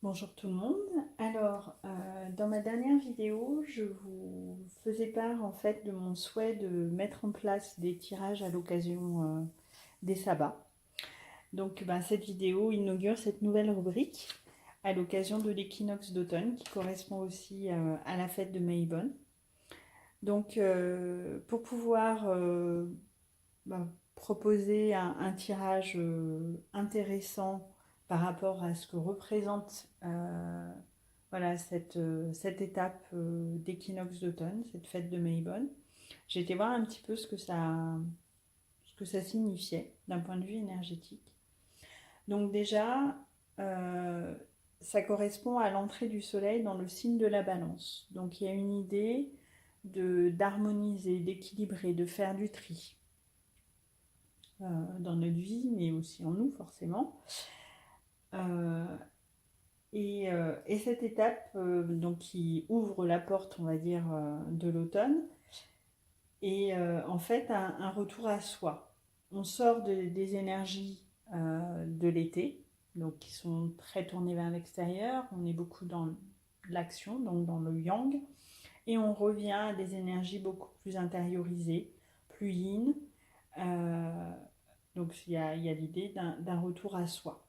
Bonjour tout le monde. Alors, dans ma dernière vidéo, je vous faisais part en fait de mon souhait de mettre en place des tirages à l'occasion des sabbats. Donc, cette vidéo inaugure cette nouvelle rubrique à l'occasion de l'équinoxe d'automne qui correspond aussi à la fête de Maïbon. Donc, pour pouvoir proposer un tirage intéressant par rapport à ce que représente voilà, cette étape d'équinoxe d'automne, cette fête de Maïbon. J'ai été voir un petit peu ce que ça signifiait d'un point de vue énergétique. Donc déjà, euh, ça correspond à l'entrée du soleil dans le signe de la balance. Donc il y a une idée d'harmoniser, d'équilibrer, de faire du tri dans notre vie, mais aussi en nous forcément. Euh, et cette étape donc, qui ouvre la porte, on va dire, de l'automne, est en fait un retour à soi. On sort des énergies de l'été, donc qui sont très tournées vers l'extérieur. On est beaucoup dans l'action, donc dans le yang, et on revient à des énergies beaucoup plus intériorisées, plus yin. Euh, donc il y a l'idée d'un retour à soi.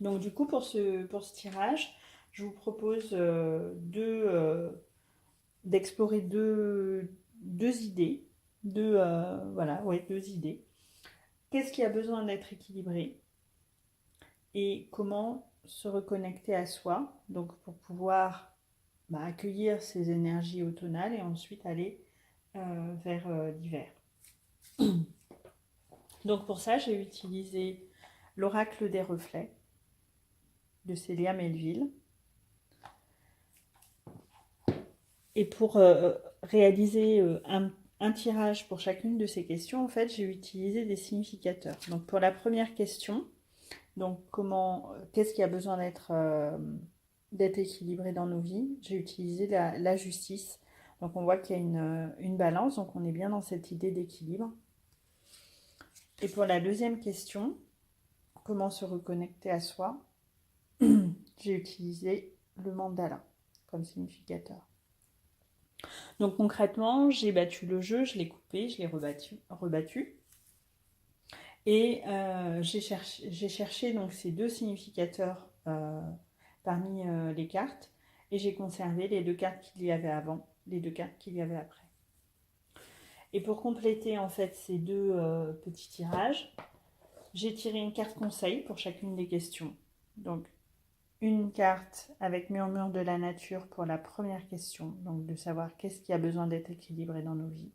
Donc du coup, pour ce tirage, je vous propose d'explorer deux idées. Deux idées. Qu'est-ce qui a besoin d'être équilibré et comment se reconnecter à soi, donc pour pouvoir accueillir ces énergies automnales et ensuite aller vers l'hiver. Donc pour ça, j'ai utilisé l'oracle des reflets de Célia Melville. Et pour réaliser un tirage pour chacune de ces questions, en fait, j'ai utilisé des significateurs. Donc pour la première question, donc qu'est-ce qui a besoin d'être équilibré dans nos vies? J'ai utilisé la justice. Donc on voit qu'il y a une balance, donc on est bien dans cette idée d'équilibre. Et pour la deuxième question, comment se reconnecter à soi? J'ai utilisé le mandala comme significateur. Donc concrètement, j'ai battu le jeu, je l'ai coupé, je l'ai rebattu. Et j'ai cherché donc ces deux significateurs parmi les cartes. Et j'ai conservé les deux cartes qu'il y avait avant, les deux cartes qu'il y avait après. Et pour compléter en fait ces deux petits tirages, j'ai tiré une carte conseil pour chacune des questions. Donc une carte avec murmure de la nature pour la première question, donc de savoir qu'est-ce qui a besoin d'être équilibré dans nos vies.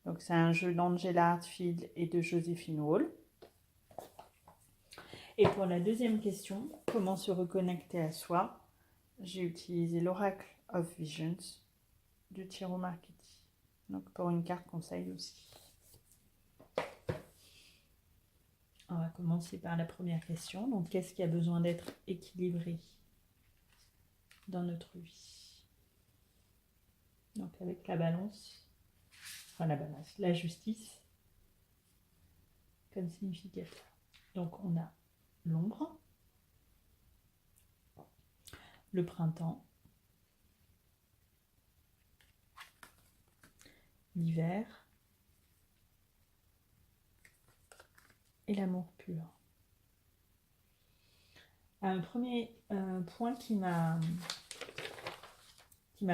Donc c'est un jeu d'Angela Hartfield et de Joséphine Wall. Et pour la deuxième question, comment se reconnecter à soi, j'ai utilisé l'Oracle of Visions de Tiro Marchetti. Donc pour une carte conseil aussi. On va commencer par la première question. Donc qu'est-ce qui a besoin d'être équilibré dans notre vie? Donc avec la balance, la justice comme significateur. Donc on a l'ombre, le printemps, l'hiver et l'amour pur. Un premier point qui m'a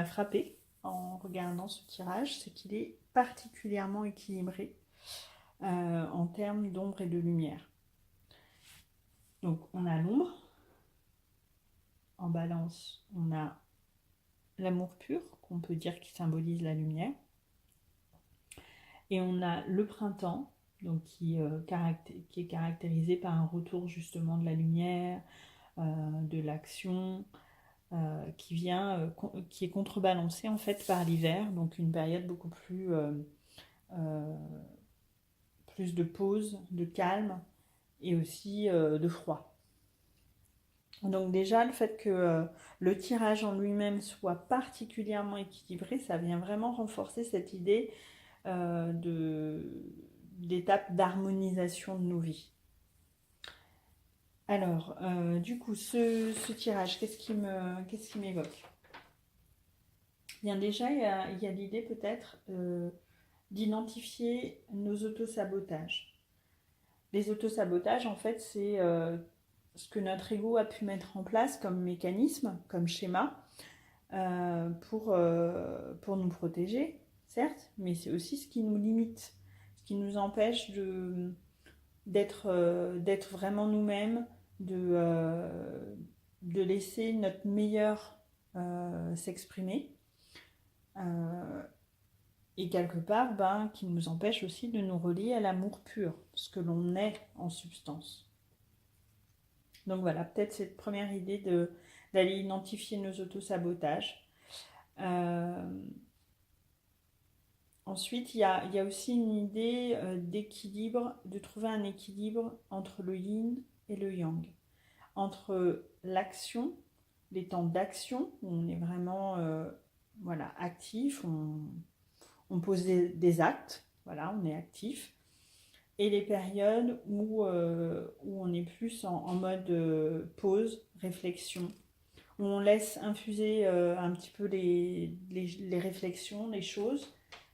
frappé en regardant ce tirage, c'est qu'il est particulièrement équilibré en termes d'ombre et de lumière. Donc on a l'ombre, en balance on a l'amour pur, qu'on peut dire qui symbolise la lumière, et on a le printemps, donc qui est caractérisé par un retour justement de la lumière, de l'action, qui est contrebalancé en fait par l'hiver, donc une période beaucoup plus de pause, de calme et aussi de froid. Donc déjà le fait que le tirage en lui-même soit particulièrement équilibré, ça vient vraiment renforcer cette idée d'étape d'harmonisation de nos vies. Alors, du coup, ce tirage, qu'est-ce qui m'évoque? Bien déjà, il y a l'idée peut-être d'identifier nos autosabotages. Les autosabotages, en fait, c'est ce que notre ego a pu mettre en place comme mécanisme, comme schéma, pour nous protéger, certes, mais c'est aussi ce qui nous limite, ce qui nous empêche d'être vraiment nous-mêmes, de laisser notre meilleur s'exprimer. Euh, et quelque part, ben, qui nous empêche aussi de nous relier à l'amour pur, ce que l'on est en substance. Donc voilà, peut-être cette première idée d'aller identifier nos autosabotages. Euh, Ensuite, il y a aussi une idée d'équilibre, de trouver un équilibre entre le yin et le yang. Entre l'action, les temps d'action, où on est vraiment voilà, actif, on pose des actes, voilà, on est actif, et les périodes où on est plus en mode pause, réflexion, où on laisse infuser un petit peu les réflexions, les choses,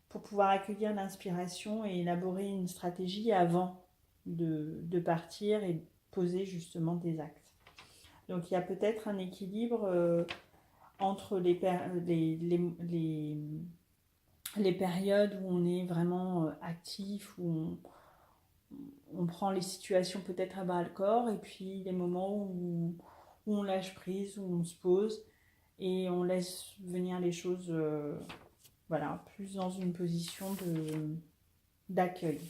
pour pouvoir accueillir l'inspiration et élaborer une stratégie avant de partir et poser justement des actes. Donc il y a peut-être un équilibre entre les périodes où on est vraiment actif, où on prend les situations peut-être à bras le corps, et puis les moments où on lâche prise, où on se pose et on laisse venir les choses voilà, plus dans une position d'accueil.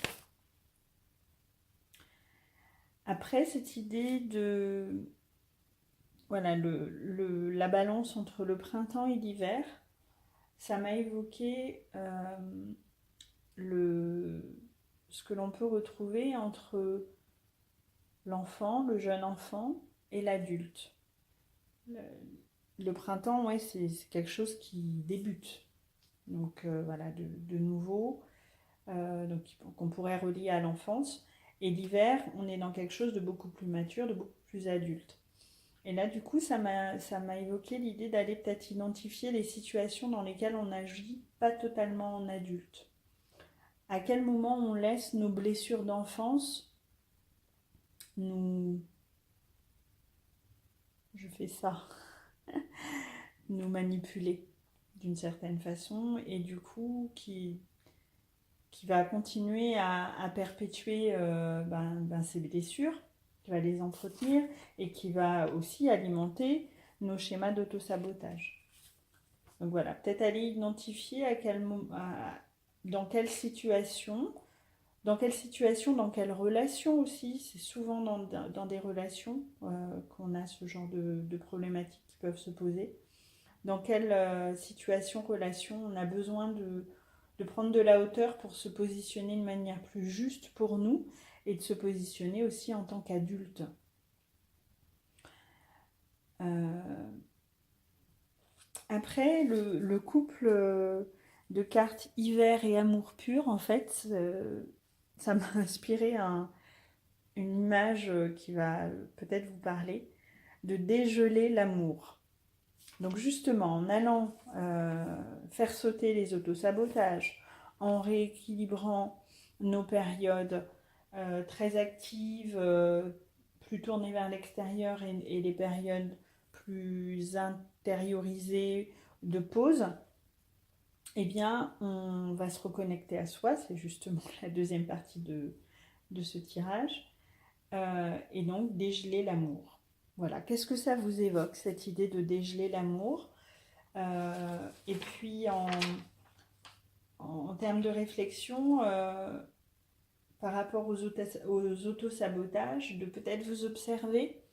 Après, cette idée de voilà, la balance entre le printemps et l'hiver, ça m'a évoqué ce que l'on peut retrouver entre l'enfant, le jeune enfant et l'adulte. Le, le printemps, ouais, c'est quelque chose qui débute. Donc voilà, de nouveau, donc, qu'on pourrait relier à l'enfance. Et l'hiver, on est dans quelque chose de beaucoup plus mature, de beaucoup plus adulte. Et là, du coup, ça m'a évoqué l'idée d'aller peut-être identifier les situations dans lesquelles on agit pas totalement en adulte. À quel moment on laisse nos blessures d'enfance nous... Je fais ça. Nous manipuler d'une certaine façon et du coup qui va continuer à perpétuer ces blessures, qui va les entretenir et qui va aussi alimenter nos schémas d'autosabotage. Donc voilà, peut-être aller identifier dans quelle situation, dans quelle relation aussi. C'est souvent dans des relations qu'on a ce genre de problématiques qui peuvent se poser. Dans quelle situation, relation on a besoin de prendre de la hauteur pour se positionner de manière plus juste pour nous et de se positionner aussi en tant qu'adulte. Après, le couple de cartes hiver et amour pur, en fait, ça m'a inspiré une image qui va peut-être vous parler, de dégeler l'amour. Donc justement, en allant faire sauter les autosabotages, en rééquilibrant nos périodes très actives, plus tournées vers l'extérieur et les périodes plus intériorisées de pause, eh bien, on va se reconnecter à soi, c'est justement la deuxième partie de ce tirage, et donc dégeler l'amour. Voilà, qu'est-ce que ça vous évoque, cette idée de dégeler l'amour? Et puis en termes de réflexion, par rapport aux autosabotages, de peut-être vous observer,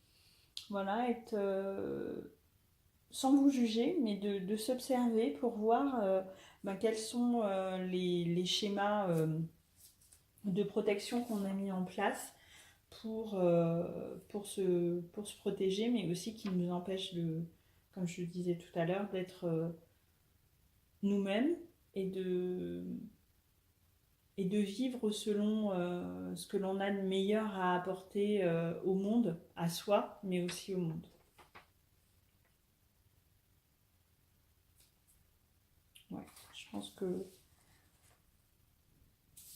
voilà, être sans vous juger, mais de s'observer pour voir quels sont les schémas de protection qu'on a mis en place pour se protéger, mais aussi qui nous empêchent comme je le disais tout à l'heure, d'être nous-mêmes et et de vivre selon ce que l'on a de meilleur à apporter au monde, à soi, mais aussi au monde. Ouais, je pense que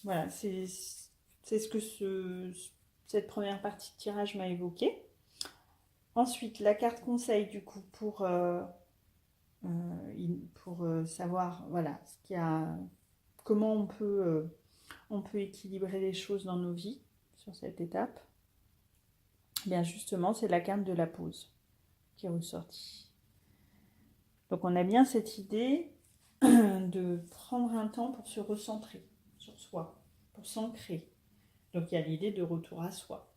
voilà, c'est ce que cette première partie de tirage m'a évoqué. Ensuite, la carte conseil, du coup, pour savoir voilà, ce qu'il y a, comment on peut équilibrer les choses dans nos vies sur cette étape. Bien justement, c'est la carte de la pause qui est ressortie. Donc on a bien cette idée de prendre un temps pour se recentrer sur soi, pour s'ancrer. Donc il y a l'idée de retour à soi.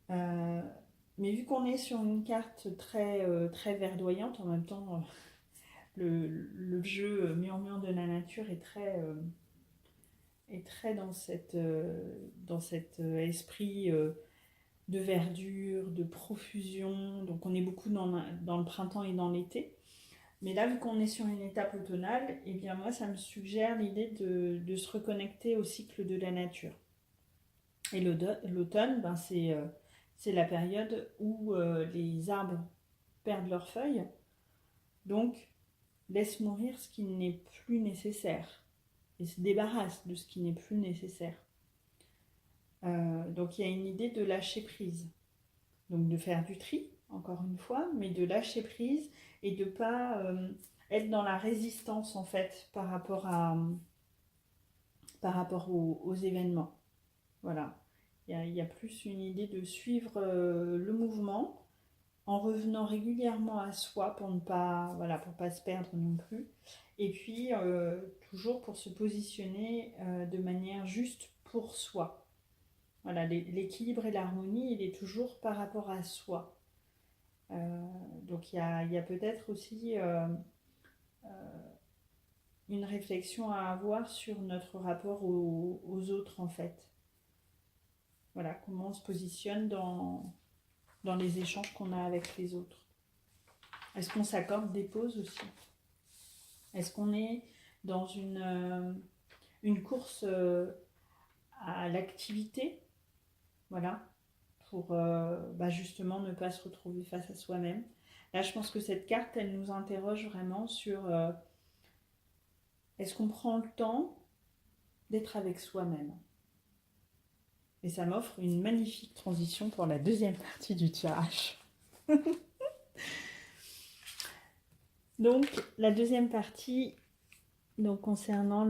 Mais vu qu'on est sur une carte très verdoyante, en même temps, le jeu murmure de la nature est très dans cet esprit de verdure, de profusion. Donc on est beaucoup dans le printemps et dans l'été. Mais là, vu qu'on est sur une étape automnale, eh bien moi, ça me suggère l'idée de se reconnecter au cycle de la nature. Et l'automne, ben, c'est la période où les arbres perdent leurs feuilles, donc laissent mourir ce qui n'est plus nécessaire et se débarrassent de ce qui n'est plus nécessaire. Donc il y a une idée de lâcher prise, donc de faire du tri, encore une fois, mais de lâcher prise et de ne pas être dans la résistance en fait par rapport aux événements. Voilà. Il y a plus une idée de suivre le mouvement en revenant régulièrement à soi pour ne pas, voilà, pour pas se perdre non plus. Et puis, toujours pour se positionner de manière juste pour soi. Voilà, l'équilibre et l'harmonie, il est toujours par rapport à soi. Donc, il y a peut-être aussi une réflexion à avoir sur notre rapport aux autres, en fait. Voilà, comment on se positionne dans les échanges qu'on a avec les autres. Est-ce qu'on s'accorde des pauses aussi? Est-ce qu'on est dans une course à l'activité? Voilà, pour justement ne pas se retrouver face à soi-même. Là, je pense que cette carte, elle nous interroge vraiment sur est-ce qu'on prend le temps d'être avec soi-même? Et ça m'offre une magnifique transition pour la deuxième partie du tirage. Donc, la deuxième partie, donc, concernant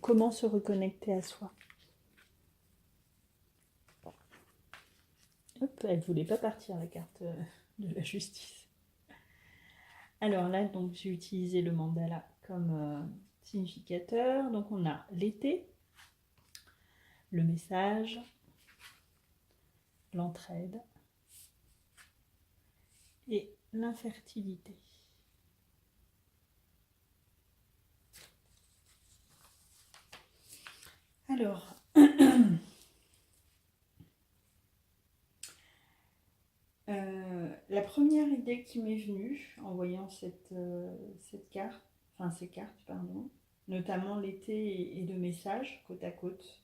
comment se reconnecter à soi. Hop, elle ne voulait pas partir, la carte de la justice. Alors là, donc, j'ai utilisé le mandala comme significateur. Donc, on a l'été, le message, l'entraide et l'infertilité. Alors, la première idée qui m'est venue en voyant cette carte, enfin ces cartes, pardon, notamment l'été et le message côte à côte,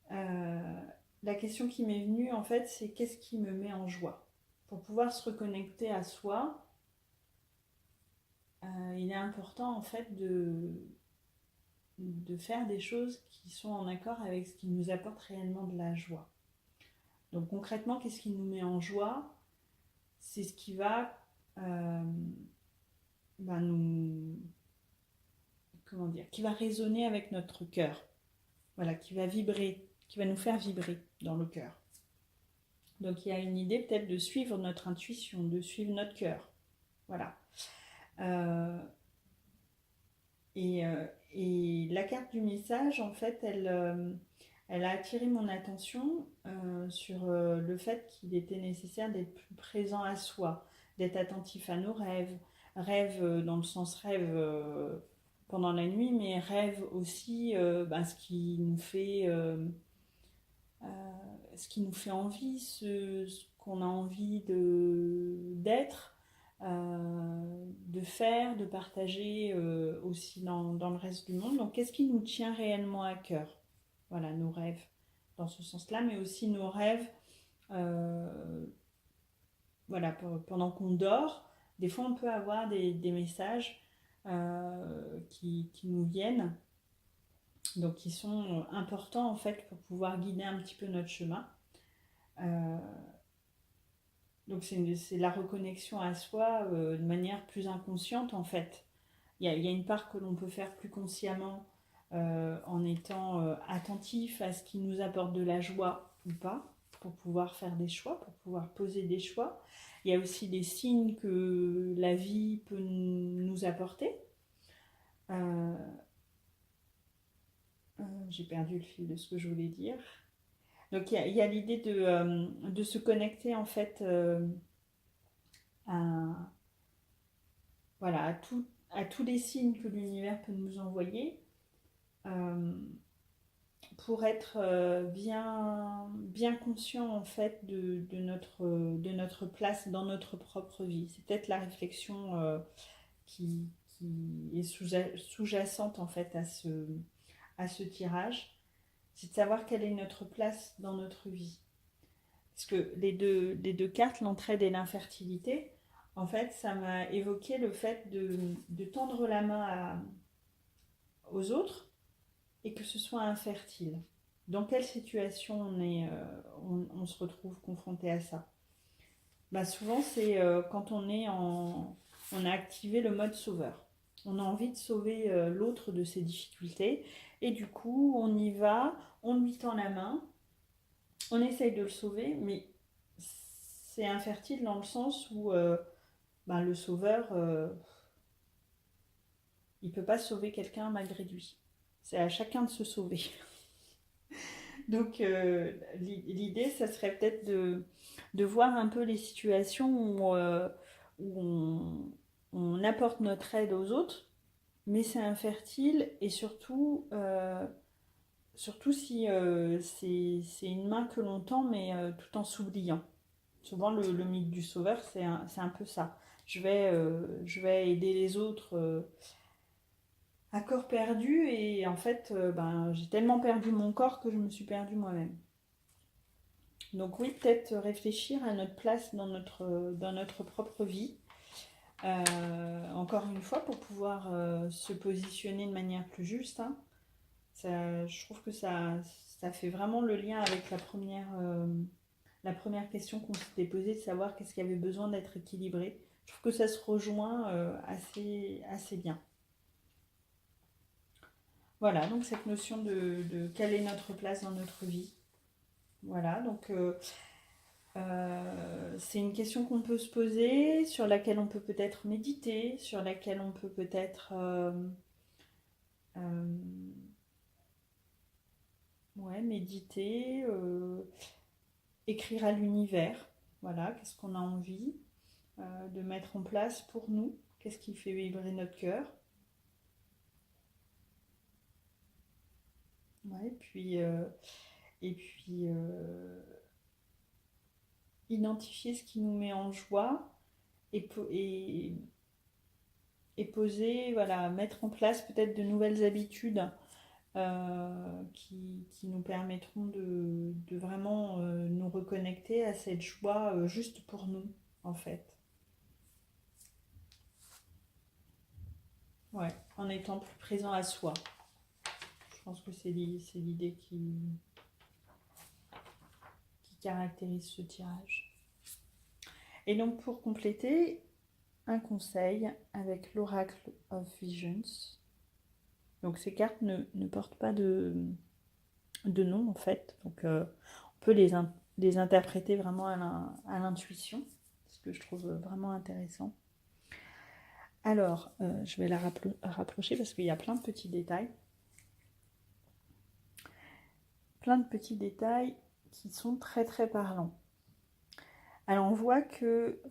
la question qui m'est venue en fait, c'est qu'est-ce qui me met en joie? Pour pouvoir se reconnecter à soi, il est important en fait de faire des choses qui sont en accord avec ce qui nous apporte réellement de la joie. Donc concrètement, qu'est-ce qui nous met en joie? C'est ce qui va nous, comment dire, qui va résonner avec notre cœur. Voilà, qui va vibrer, qui va nous faire vibrer dans le cœur. Donc il y a une idée peut-être de suivre notre intuition, de suivre notre cœur. Voilà. Et la carte du message, en fait, elle a attiré mon attention sur le fait qu'il était nécessaire d'être plus présent à soi, d'être attentif à nos rêves. Rêves dans le sens rêve pendant la nuit, mais rêve aussi ce qui nous fait envie, ce qu'on a envie d'être, de faire, de partager aussi dans le reste du monde. Donc, qu'est-ce qui nous tient réellement à cœur? Voilà, nos rêves dans ce sens-là, mais aussi nos rêves, voilà, pendant qu'on dort. Des fois, on peut avoir des messages qui nous viennent, donc qui sont importants en fait pour pouvoir guider un petit peu notre chemin. Euh, donc, c'est la reconnexion à soi de manière plus inconsciente en fait. Il y a une part que l'on peut faire plus consciemment en étant attentif à ce qui nous apporte de la joie ou pas, pour pouvoir faire des choix, pour pouvoir poser des choix. Il y a aussi des signes que la vie peut nous apporter. Euh, j'ai perdu le fil de ce que je voulais dire. Donc il y a l'idée de se connecter en fait à, voilà, à tous les signes que l'univers peut nous envoyer. Euh, pour être bien conscient en fait de notre place dans notre propre vie. C'est peut-être la réflexion qui est sous-jacente en fait à ce tirage. C'est de savoir quelle est notre place dans notre vie. Parce que les deux cartes, l'entraide et l'infertilité, en fait, ça m'a évoqué le fait de tendre la main aux autres et que ce soit infertile. Dans quelle situation on se retrouve confronté à ça? Bah souvent, c'est quand on a activé le mode sauveur. On a envie de sauver l'autre de ses difficultés et du coup, on y va, on lui tend la main, on essaye de le sauver, mais c'est infertile dans le sens où le sauveur, il ne peut pas sauver quelqu'un malgré lui. C'est à chacun de se sauver. Donc l'idée, ça serait peut-être de voir un peu les situations où on apporte notre aide aux autres, mais c'est infertile et surtout, surtout si c'est une main que l'on tend, mais tout en s'oubliant. Souvent, le mythe du sauveur, c'est un peu ça. Je vais aider les autres à corps perdu et en fait, j'ai tellement perdu mon corps que je me suis perdu moi-même. Donc oui, peut-être réfléchir à notre place dans notre propre vie. Encore une fois, pour pouvoir se positionner de manière plus juste. Hein. Je trouve que ça fait vraiment le lien avec la première question qu'on s'était posée, de savoir qu'est-ce qui avait besoin d'être équilibré. Je trouve que ça se rejoint assez bien. Voilà, donc cette notion de quelle est notre place dans notre vie. Voilà, donc c'est une question qu'on peut se poser, sur laquelle on peut peut-être méditer, sur laquelle on peut peut-être méditer, écrire à l'univers. Voilà, qu'est-ce qu'on a envie de mettre en place pour nous, qu'est-ce qui fait vibrer notre cœur. Ouais, et puis identifier ce qui nous met en joie et poser, voilà, mettre en place peut-être de nouvelles habitudes qui nous permettront de vraiment nous reconnecter à cette joie juste pour nous, en fait. Ouais, en étant plus présent à soi. Je pense que c'est l'idée qui caractérise ce tirage. Et donc pour compléter, un conseil avec l'Oracle of Visions. Donc ces cartes ne portent pas de nom en fait, donc on peut les interpréter vraiment à l'intuition, ce que je trouve vraiment intéressant. Alors, je vais la rapprocher parce qu'il y a plein de petits détails. Plein de petits détails qui sont très très parlants. Alors on voit que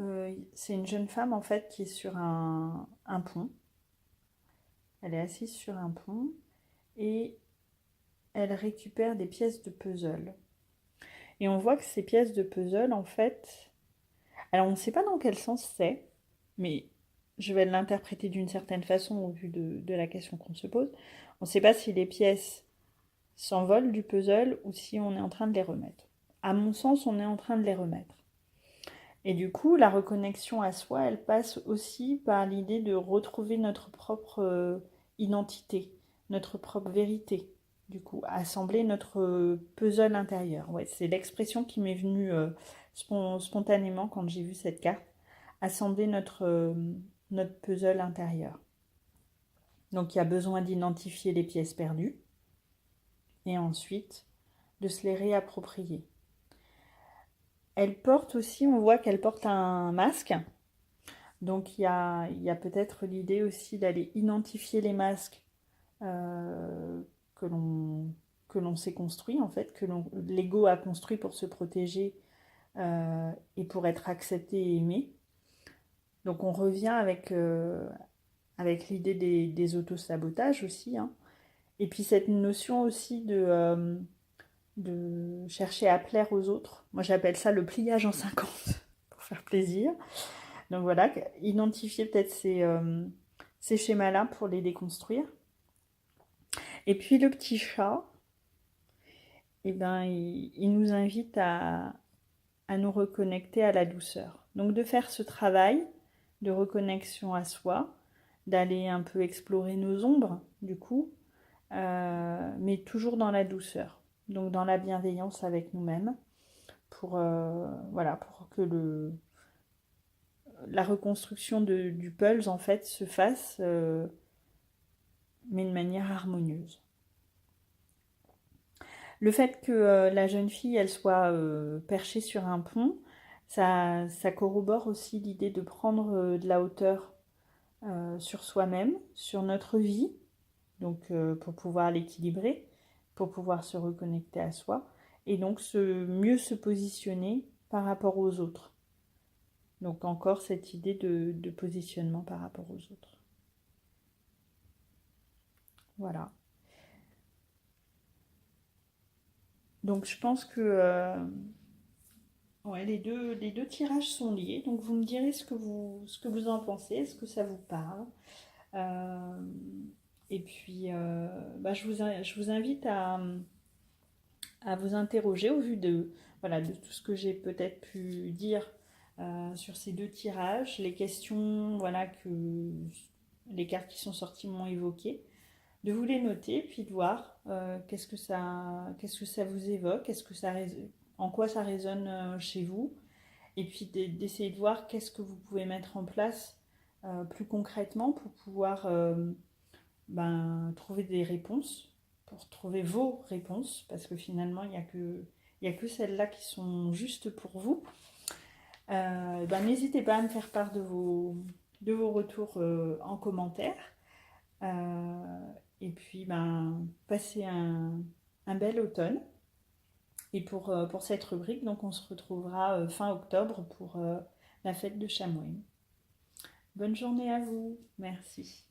c'est une jeune femme en fait qui est sur un pont. Elle est assise sur un pont et elle récupère des pièces de puzzle. Et on voit que ces pièces de puzzle en fait, alors on ne sait pas dans quel sens c'est, mais je vais l'interpréter d'une certaine façon au vu de la question qu'on se pose. On ne sait pas si les pièces s'envolent du puzzle ou si on est en train de les remettre. À mon sens, on est en train de les remettre. Et du coup, la reconnexion à soi, elle passe aussi par l'idée de retrouver notre propre identité, notre propre vérité. Du coup, assembler notre puzzle intérieur. Ouais, c'est l'expression qui m'est venue spontanément quand j'ai vu cette carte. Assembler notre puzzle intérieur. Donc, il y a besoin d'identifier les pièces perdues et ensuite de se les réapproprier. Elle porte aussi, on voit qu'elle porte un masque. Donc il y a peut-être l'idée aussi d'aller identifier les masques que l'on s'est construit en fait, que l'ego a construit pour se protéger et pour être accepté et aimé. Donc on revient avec l'idée des autosabotages aussi. Hein. Et puis cette notion aussi de chercher à plaire aux autres. Moi j'appelle ça le pliage en 50 pour faire plaisir. Donc voilà, identifier peut-être ces schémas-là pour les déconstruire. Et puis le petit chat, eh ben, il nous invite à nous reconnecter à la douceur. Donc de faire ce travail de reconnexion à soi, d'aller un peu explorer nos ombres, du coup, mais toujours dans la douceur. Donc dans la bienveillance avec nous-mêmes, voilà, pour que la reconstruction du pulse en fait se fasse, mais de manière harmonieuse. Le fait que la jeune fille elle soit perchée sur un pont, ça corrobore aussi l'idée de prendre de la hauteur sur soi-même, sur notre vie, donc pour pouvoir l'équilibrer, pour pouvoir se reconnecter à soi, et donc mieux se positionner par rapport aux autres. Donc encore cette idée de positionnement par rapport aux autres. Voilà. Donc je pense que ouais, les deux tirages sont liés. Donc vous me direz ce que vous en pensez. Est-ce que ça vous parle? Euh, et puis bah, je vous invite à vous interroger au vu voilà, de tout ce que j'ai peut-être pu dire sur ces deux tirages, les questions voilà, que les cartes qui sont sorties m'ont évoquées, de vous les noter, puis de voir qu'est-ce que ça vous évoque, en quoi ça résonne chez vous, et puis d'essayer de voir qu'est-ce que vous pouvez mettre en place plus concrètement pour pouvoir trouver des réponses, pour trouver vos réponses, parce que finalement, il y a que celles-là qui sont justes pour vous. N'hésitez pas à me faire part de vos retours en commentaire. Et puis, passez un bel automne. Et pour cette rubrique, donc on se retrouvera fin octobre pour la fête de Chamois. Bonne journée à vous. Merci.